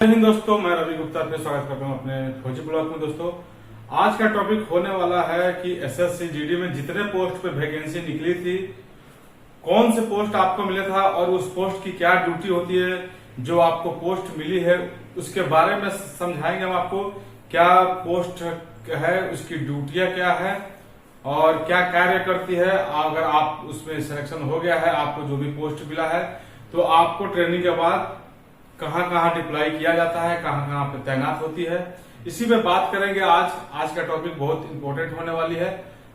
जय हिंद दोस्तों, मैं रवि गुप्ता आपका स्वागत करता हूं अपने फौजी ब्लॉग में। दोस्तों, आज का टॉपिक होने वाला है कि एसएससी जीडी में जितने पोस्ट पे वैकेंसी निकली थी, कौन से पोस्ट आपको मिला था और उस पोस्ट की क्या ड्यूटी होती है। जो आपको पोस्ट मिली है उसके बारे में समझाएंगे हम आपको, क्या पोस्ट है, उसकी ड्यूटियां क्या है और क्या कार्य करती है। अगर आप उसमें सिलेक्शन हो गया है, आपको जो भी पोस्ट मिला है, तो आपको ट्रेनिंग के बाद कहाँ कहाँ डिप्लॉय किया जाता है, कहाँ कहाँ पे तैनात होती है, इसी पे बात करेंगे। आज का टॉपिक बहुत इंपॉर्टेंट होने वाली है।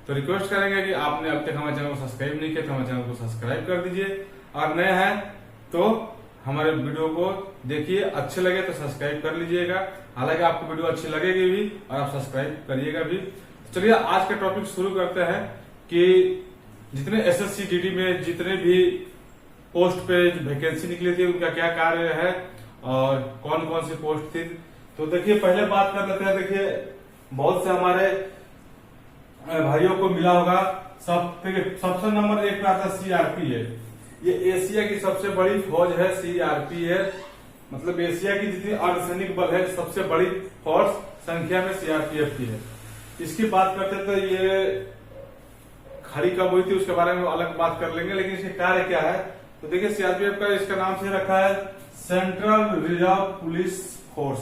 तो रिक्वेस्ट करेंगे कि आपने अब तक हमारे चैनल को सब्सक्राइब नहीं किया तो हमारे चैनल को सब्सक्राइब कर दीजिए, और नए हैं तो हमारे वीडियो को देखिए, अच्छे लगे तो सब्सक्राइब कर लीजिएगा। हालांकि आपको वीडियो अच्छी लगेगी भी और आप सब्सक्राइब करिएगा भी। चलिए आज का टॉपिक शुरू करते हैं कि जितने एसएससी जीडी में जितने भी पोस्ट पे वैकेंसी निकली थी उनका क्या कार्य है और कौन कौन सी पोस्ट थी। तो देखिए, पहले बात कर लेते हैं। देखिए, बहुत से हमारे भाइयों को मिला होगा। सबसे नंबर एक पे आता है सीआरपीएफ। ये एशिया की सबसे बड़ी फौज है सीआरपीएफ, मतलब एशिया की जितनी अर्धसैनिक बल है सबसे बड़ी फोर्स संख्या में सीआरपीएफ की है। इसकी बात करते तो ये खड़ी कब हुई थी उसके बारे में अलग बात कर लेंगे, लेकिन इसके कार्य क्या है। तो देखिए, सीआरपीएफ का इसका नाम से रखा है सेंट्रल रिजर्व पुलिस फोर्स।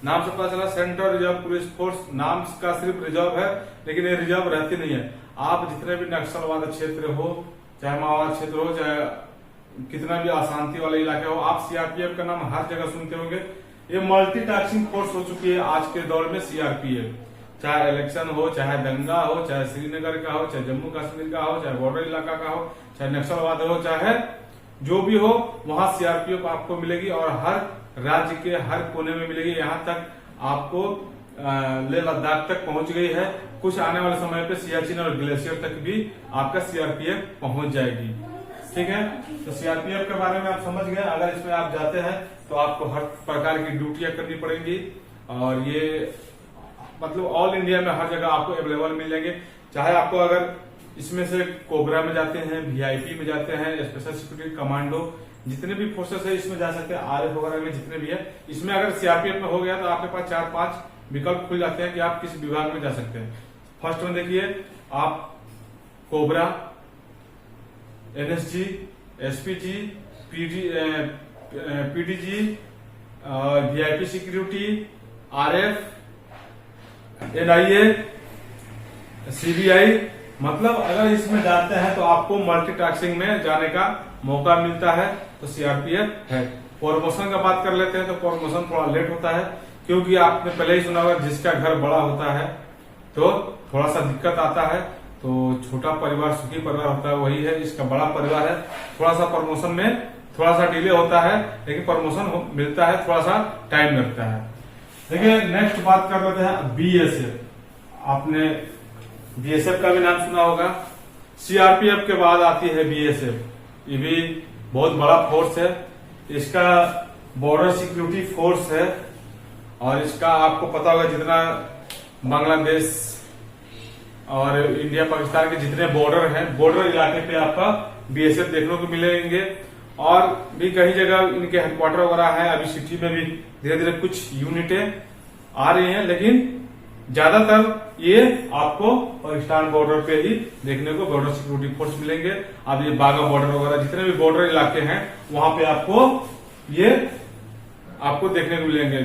नाम से पता चला सेंट्रल रिजर्व पुलिस फोर्स। नाम का सिर्फ रिजर्व है, लेकिन ये रिजर्व रहती नहीं है। आप जितने भी नक्सलवाद क्षेत्र हो, चाहे माओवाद क्षेत्र हो, चाहे कितना भी अशांति वाले इलाके हो, आप सीआरपीएफ का नाम हर जगह सुनते होंगे। ये मल्टीटास्किंग फोर्स हो चुकी है आज के दौर में सीआरपीएफ। चाहे इलेक्शन हो, चाहे दंगा हो, चाहे श्रीनगर का हो, चाहे जम्मू कश्मीर का हो, चाहे बॉर्डर इलाका का हो, चाहे नक्सलवाद हो, चाहे जो भी हो, वहां सीआरपीएफ आपको मिलेगी और हर राज्य के हर कोने में मिलेगी। यहाँ तक आपको लेह लद्दाख तक पहुंच गई है। कुछ आने वाले समय पे सियाचिन और ग्लेशियर तक भी आपका सीआरपीएफ पहुंच जाएगी। ठीक है, तो सीआरपीएफ के बारे में आप समझ गए। अगर इसमें आप जाते हैं तो आपको हर प्रकार की ड्यूटियां करनी पड़ेंगी, और ये मतलब ऑल इंडिया में हर जगह आपको अवेलेबल मिल जाएंगे। चाहे आपको अगर इसमें से कोबरा में जाते हैं, वीआईपी में जाते हैं, स्पेशल सिक्योरिटी कमांडो, जितने भी फोर्सेस है इसमें जा सकते हैं। आरएफ वगैरह में जितने भी है, इसमें अगर सीआरपीएफ में हो गया तो आपके पास 4-5 विकल्प खुल जाते हैं कि आप किस विभाग में जा सकते हैं। फर्स्ट में देखिए, आप cobra, NSG, SPG, PDG, VIP security, RF, NIA, CBI, मतलब अगर इसमें जाते हैं तो आपको मल्टीटास्किंग में जाने का मौका मिलता है। तो सीआरपीएफ है। प्रमोशन का बात कर लेते हैं तो प्रमोशन थोड़ा लेट होता है, क्योंकि आपने पहले ही सुना होगा जिसका घर बड़ा होता है तो थोड़ा सा दिक्कत आता है। तो छोटा परिवार सुखी परिवार होता है, वही है। इसका बड़ा परिवार है, थोड़ा सा प्रमोशन में थोड़ा सा डिले होता है, लेकिन प्रमोशन मिलता है, थोड़ा सा टाइम लगता है। देखिए, नेक्स्ट बात कर लेते हैं बीएसएफ। आपने बीएसएफ का भी नाम सुना होगा। सीआरपीएफ के बाद आती है बीएसएफ। ये भी बहुत बड़ा फोर्स है। इसका बॉर्डर सिक्योरिटी फोर्स है, और इसका आपको पता होगा जितना बांग्लादेश और इंडिया पाकिस्तान के जितने बॉर्डर हैं, बॉर्डर इलाके पे आपका बीएसएफ देखने को मिलेंगे। और भी कई जगह इनके हेडक्वार्टर वगैरह है। अभी सिटी में भी धीरे धीरे कुछ यूनिटें आ रही हैं, लेकिन ज्यादातर ये आपको पाकिस्तान बॉर्डर पे ही देखने को बॉर्डर सिक्योरिटी फोर्स मिलेंगे। अब ये बाघा बॉर्डर वगैरह जितने भी बॉर्डर इलाके हैं वहां पे आपको देखने को मिलेंगे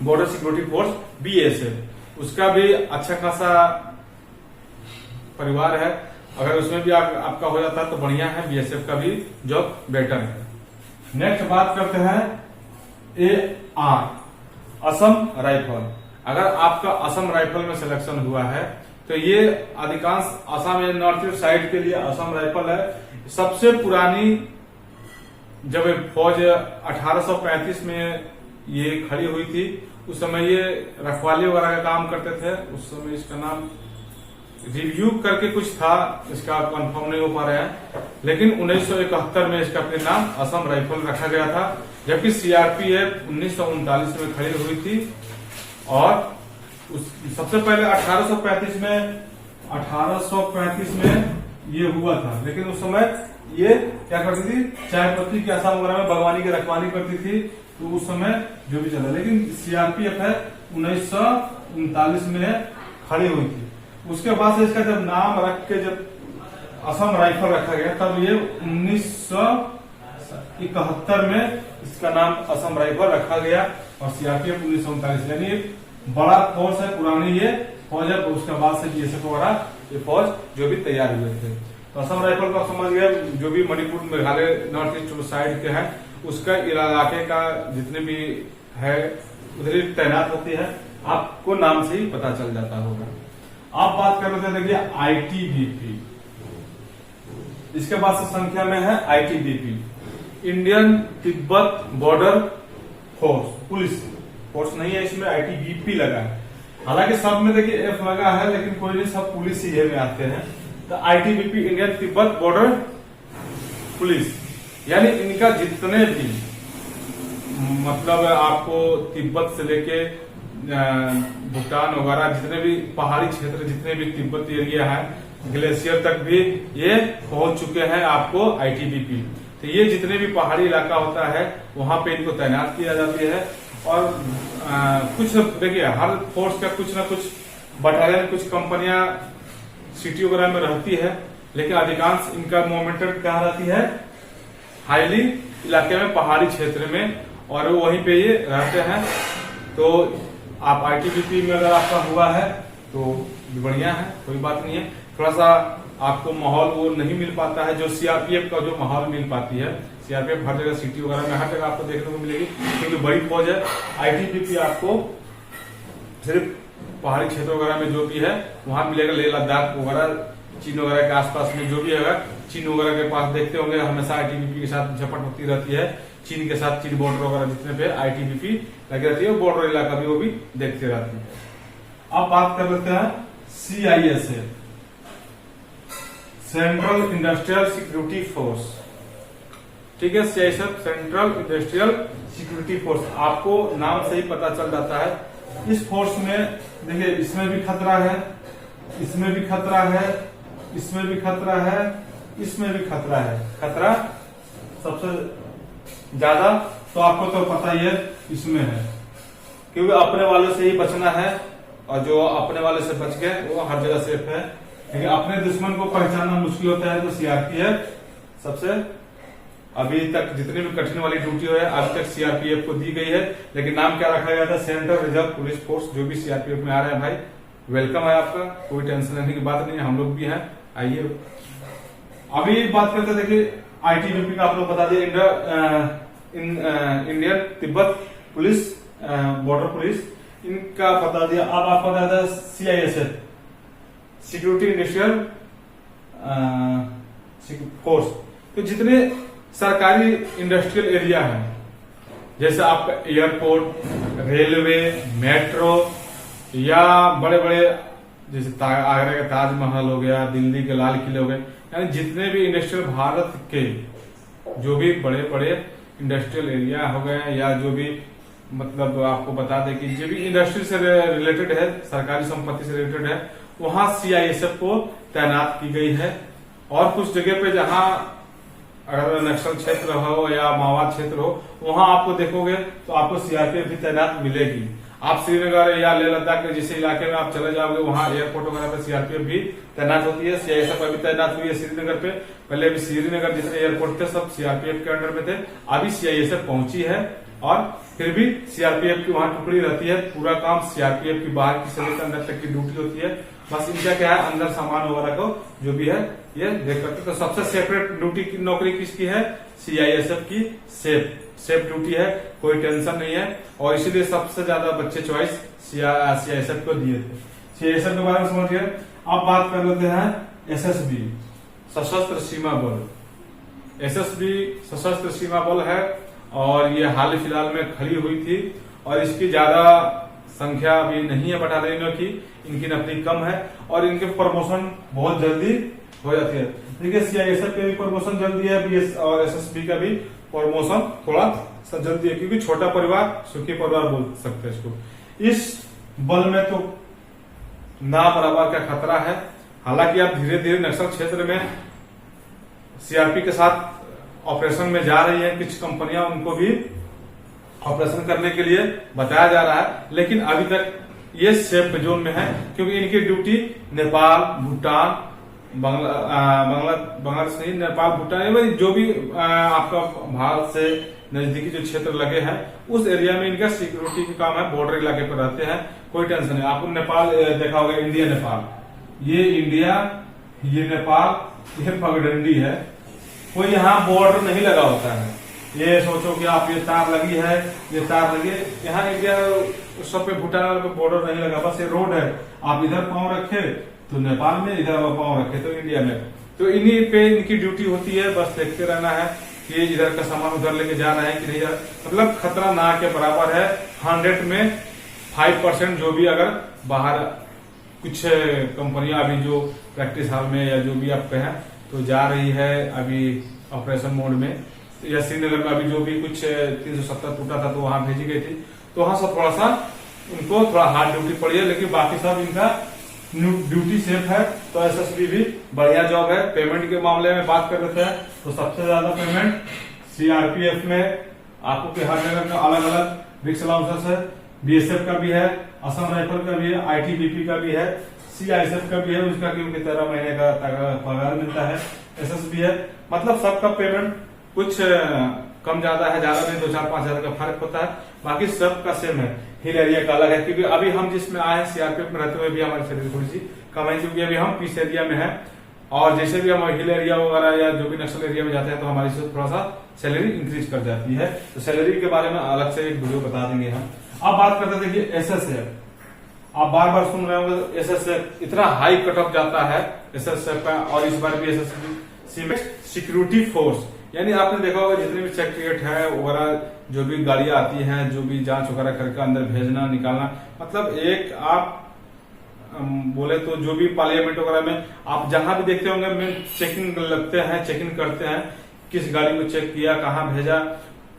बॉर्डर सिक्योरिटी फोर्स बीएसएफ। उसका भी अच्छा खासा परिवार है। अगर उसमें भी आपका हो जाता है तो बढ़िया है। बीएसएफ का भी जॉब बेटर है। नेक्स्ट बात करते हैं एआर, असम राइफल। अगर आपका असम राइफल में सिलेक्शन हुआ है तो ये अधिकांश असम या नॉर्थ ईस्ट साइड के लिए असम राइफल है। सबसे पुरानी जब फौज 1835 में ये खड़ी हुई थी, उस समय ये रखवाली वगैरह का काम करते थे। उस समय इसका नाम रिव्यू करके कुछ था, इसका कंफर्म नहीं हो पा रहा है, लेकिन 1971 में इसका फिर नाम असम राइफल रखा गया था। जबकि सीआरपीएफ 1939 में खड़ी हुई थी, और सबसे पहले 1835 में ये हुआ था। लेकिन उस समय ये क्या करती थी, चाय पत्ती के असम वगैरह में बागवानी की रखवाली करती थी। तो उस समय जो भी चला, लेकिन सीआरपीएफ है 1939 में खड़ी हुई थी। उसके बाद से इसका जब नाम रख के जब असम राइफल रखा गया, तब ये 1971 में इसका नाम असम राइफल रखा गया और सीआरपीएफ 1939, यानी बड़ा फौज है, पुरानी ये फौज है। उसके बाद से बीएसएफ वगैरह ये फौज जो भी तैयार हुए थे। तो असम राइफल को समझ गए, जो भी Manipur Meghalaya north east side के हैं उसका इलाके का जितने भी है उधर तैनात होती है, आपको नाम से ही पता चल जाता होगा। आप बात कर रहे थे, देखिए आईटीबीपी, इसके बाद से संख्या में है ITBP, Indian Tibet border force, police force नहीं है, इसमें आईटीबीपी लगा है। हालांकि सब में देखिए एफ लगा है, लेकिन कोई नहीं, सब पुलिस ही में आते हैं। तो ITBP Indian Tibet border police, यानी इनका जितने भी मतलब आपको तिब्बत से लेके भूटान वगैरह जितने भी पहाड़ी क्षेत्र, जितने भी तिब्बत एरिया है, ग्लेशियर तक भी ये पहुंच चुके हैं आपको आईटीबीपी। तो ये जितने भी पहाड़ी इलाका होता है वहां पे इनको तैनात किया जाती है। और कुछ देखिए हर फोर्स का कुछ ना कुछ बटालियन, कुछ कंपनियां सिटी वगैरह में रहती है, लेकिन अधिकांश इनका मूवमेंट क्या रहती है, हाईली इलाके में, पहाड़ी क्षेत्र में, और वहीं पे ये रहते हैं। तो आप आईटीबीपी में अगर आपका हुआ है तो बढ़िया है, कोई बात नहीं है। थोड़ा सा आपको माहौल वो नहीं मिल पाता है जो सीआरपीएफ का जो माहौल मिल पाती है। सीआरपीएफ हर जगह सिटी वगैरह में हर जगह आपको देखने को मिलेगी, क्योंकि बड़ी फौज है। आईटीबीपी आपको सिर्फ पहाड़ी क्षेत्र वगैरह में जो भी है वहां मिलेगा, लेह लद्दाख वगैरह, चीन वगैरह के आसपास में जो भी है, चीन वगैरह के पास देखते होंगे हमेशा आईटीबीपी के साथ झपट होती रहती है। चीन के साथ, चीन बॉर्डर वगैरह जितने पे आईटीबीपी लगी रहती है, बॉर्डर इलाका भी वो भी देखते रहती है। अब बात कर लेते हैं CISF, central industrial security force. ठीक है, CISF central industrial security force, आपको नाम से ही पता चल जाता है। इस फोर्स में देखिए इसमें भी खतरा है, इसमें भी खतरा है, इसमें भी खतरा है, इसमें भी खतरा है। खतरा सबसे ज्यादा तो आपको तो पता ही है इसमें है, क्योंकि अपने वाले से ही बचना है, और जो अपने वाले से बच गए वो हर जगह सेफ है। लेकिन अपने दुश्मन को पहचानना मुश्किल होता है, तो सीआरपीएफ सबसे अभी तक जितनी भी कठिन वाली ड्यूटी है अभी तक सीआरपीएफ को दी गई है। लेकिन नाम क्या रखा गया था, सेंट्रल रिजर्व पुलिस फोर्स। जो भी सीआरपीएफ में आ रहे हैं भाई, वेलकम है आपका, कोई टेंशन लेने की बात नहीं है, हम लोग भी हैं, आइए। अभी बात करते हैं, देखिए आईटीबीपी का आप लोग बता दिए, Indian Tibet police border police, इनका बता दिया। अब आपको बता दिया सीआईएसएफ सिक्योरिटी इंडस्ट्रियल फोर्स। तो जितने सरकारी इंडस्ट्रियल एरिया है, जैसे आपका एयरपोर्ट, रेलवे, मेट्रो, या बड़े बड़े जैसे आगरा का ताजमहल हो गया, दिल्ली के लाल किले हो गए, यानी जितने भी इंडस्ट्रियल भारत के जो भी बड़े बड़े इंडस्ट्रियल एरिया हो गए, या जो भी मतलब आपको बता दें कि जो भी इंडस्ट्री से रिलेटेड है, सरकारी संपत्ति से रिलेटेड है, वहां सीआईएसएफ को तैनात की गई है। और कुछ जगह पे जहां अगर नक्सल क्षेत्र हो या माओवाद क्षेत्र हो, वहां आपको देखोगे तो आपको सीआरपीएफ भी तैनात मिलेगी। आप श्रीनगर या लेह लद्दाख के जिस इलाके में आप चले जाओगे, वहां एयरपोर्ट वगैरह पे सीआरपीएफ भी तैनात होती है। सीआईएसएफ अभी तैनात हुई है श्रीनगर पे, पहले भी श्रीनगर जितने एयरपोर्ट थे सब सीआरपीएफ के अंडर में थे, अभी सीआईएसएफ पहुंची है। और फिर भी सीआरपीएफ की वहां टुकड़ी रहती है, पूरा काम सीआरपीएफ की बाहर की से लेकर अंदर तक की ड्यूटी होती है। बस इनका क्या है, अंदर सामान वगैरह को जो भी है ये देख करते। तो सबसे सेपरेट ड्यूटी की नौकरी किसकी है, सीआईएसएफ की सेफ ड्यूटी है, कोई टेंशन नहीं है। और इसीलिए सबसे ज्यादा बच्चे चॉइस सीआईएसएफ को दिए थे। सीआईएसएफ के बारे में समझ गए। अब बात कर लेते हैं एसएसबी, सशस्त्र सीमा बल। एसएसबी सशस्त्र सीमा बल है, और ये हाल फिलहाल में खड़ी हुई थी, और इसकी ज्यादा संख्या अभी नहीं है बटालियनों की, इनकी नफरी कम है, और इनके प्रमोशन बहुत जल्दी हो जाती है। देखिए सीआईएसएफ के भी प्रमोशन जल्दी है, बीएस और एसएसबी का भी प्रमोशन थोड़ा सा जल्दी है, क्योंकि छोटा परिवार सुखी परिवार बोल सकते हैं इसको। इस बल में तो ना बराबर का खतरा है। हालांकि अब धीरे धीरे नक्सल क्षेत्र में सीआरपी के साथ ऑपरेशन में जा रही है, कुछ कंपनियां उनको भी ऑपरेशन करने के लिए बताया जा रहा है, लेकिन अभी तक ये सेफ जोन में है, क्योंकि इनकी ड्यूटी नेपाल, भूटान, बांग्लादेश नहीं, नेपाल, भूटान, जो भी आपका भारत से नजदीकी जो क्षेत्र लगे हैं उस एरिया में इनका सिक्योरिटी का काम है। बॉर्डर इलाके पर रहते हैं, कोई टेंशन नहीं। आपको नेपाल देखा होगा, इंडिया नेपाल, ये इंडिया, ये नेपाल, ये पगडंडी है। कोई यहाँ बॉर्डर नहीं लगा होता है। ये सोचो कि आप ये तार लगी है, ये तार लगी है, यहाँ इंडिया सब पे, भूटान पे बॉर्डर नहीं लगा, बस ये रोड है। आप इधर पांव रखे तो नेपाल में, इधर पांव रखे तो इंडिया में। तो इन्हीं पे इनकी ड्यूटी होती है, बस देखते रहना है कि इधर का सामान उधर लेके जा रहा है कि नहीं जा रहा। मतलब खतरा ना के बराबर है। 100 में 5% जो भी अगर बाहर कुछ कंपनियां अभी जो प्रैक्टिस हाल में या जो भी आपके हैं तो जा रही है अभी ऑपरेशन मोड में, या श्रीनगर में अभी जो भी कुछ 370 टूटा था तो वहां भेजी गई थी, तो वहां सब थोड़ा सा उनको थोड़ा हार्ड ड्यूटी पड़ी है, लेकिन बाकी सब इनका ड्यूटी सेफ है। तो एसएसबी भी बढ़िया जॉब है। पेमेंट के मामले में बात कर रहे थे तो सबसे ज्यादा पेमेंट सीआरपीएफ में आपको हर जगह का अलग अलग रिक्स अलाउंसेस है। बीएसएफ का भी है, असम राइफल का भी है, आईटीबीपी का भी है, सीआईएसएफ का भी है, उसका क्योंकि 13 महीने का पगार मिलता है। एसएसबी है, मतलब सबका पेमेंट कुछ कम ज्यादा है, ज्यादा नहीं, 2-4-5 हजार का फर्क होता है, बाकी सबका सेम है। हिल एरिया का अलग है, क्योंकि अभी हम जिसमें आए हैं सीआरपीएफ में रहते हुए भी हमारी सैलरी थोड़ी सी कम है, क्योंकि अभी हम पीस एरिया में है। और जैसे भी हम हिल एरिया वगैरह या जो भी नक्सल एरिया में जाते हैं तो हमारी से थोड़ा सा सैलरी इंक्रीज कर जाती है। तो सैलरी के बारे में अलग से एक वीडियो बता देंगे हम। अब बात करते थे कि एसएसएफ, आप बार बार सुन रहे होंगे एसएसएफ इतना हाई कट ऑफ जाता है एसएसएफ का, और इस बार भी एसएसएफ में सिक्योरिटी फोर्स, यानी आपने देखा होगा जितने भी सेक्रेटरीट है वगैरह, जो भी गाड़ियां आती हैं, जो भी जांच वगैरह करके अंदर भेजना निकालना, मतलब एक आप बोले तो जो भी पार्लियामेंट वगैरह में आप जहां भी देखते होंगे में चेकिंग लगते हैं, चेकिंग करते हैं, किस गाड़ी को चेक किया, कहाँ भेजा,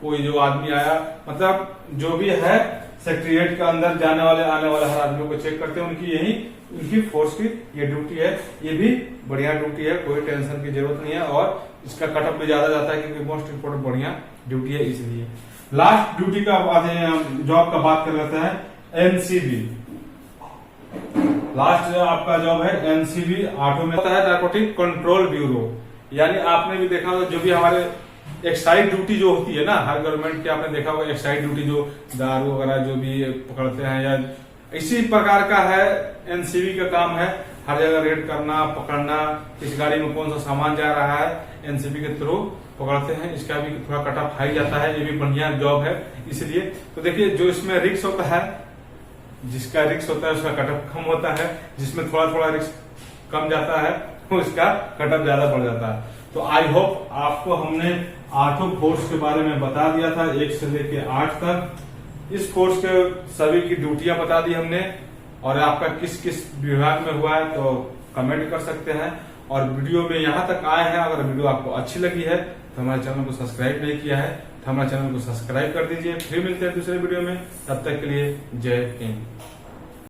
कोई जो आदमी आया, मतलब जो भी है सेक्रेटरीट के अंदर जाने वाले आने वाले हर आदमी को चेक करते हैं। उनकी यही उनकी फोर्स की ये ड्यूटी है। ये भी बढ़िया ड्यूटी है, कोई टेंशन की जरूरत नहीं है, और इसका कटअप भी ज्यादा जाता है क्योंकि मोस्ट इम्पोर्टेंट बढ़िया ड्यूटी है। इसलिए लास्ट ड्यूटी का जॉब का बात कर लेते हैं, एनसीबी। लास्ट आपका जॉब है एनसीबी, ऑटो में होता है नारकोटिक कंट्रोल ब्यूरो। यानी आपने भी देखा होगा जो भी हमारे एक्साइड ड्यूटी जो होती है ना, हर गवर्नमेंट के आपने देखा होगा एक्साइड ड्यूटी, जो दारू वगैरह जो भी पकड़ते हैं या इसी प्रकार का है एनसीबी का काम है। हर जगह रेड करना, पकड़ना, किस गाड़ी में कौन सा सामान जा रहा है, एनसीबी के थ्रू पकड़ते हैं। इसका भी थोड़ा कटअप हाई जाता है, ये भी बढ़िया जॉब है। इसलिए तो देखिए, जो इसमें रिक्स होता है, जिसका रिक्स होता है उसका कटअप कम होता है, जिसमें थोड़ा थोड़ा रिक्स कम जाता है उसका कटअप ज्यादा बढ़ जाता है। तो आई होप आपको हमने 8 कोर्स के बारे में बता दिया था, 1 से लेके 8 तक। इस कोर्स के सभी की ड्यूटियां बता दी हमने, और आपका किस किस विभाग में हुआ है तो कमेंट कर सकते हैं। और वीडियो में यहाँ तक आए हैं, अगर वीडियो आपको अच्छी लगी है तो हमारे चैनल को सब्सक्राइब नहीं किया है तो हमारे चैनल को सब्सक्राइब कर दीजिए। फिर मिलते हैं दूसरे वीडियो में, तब तक के लिए जय हिंद।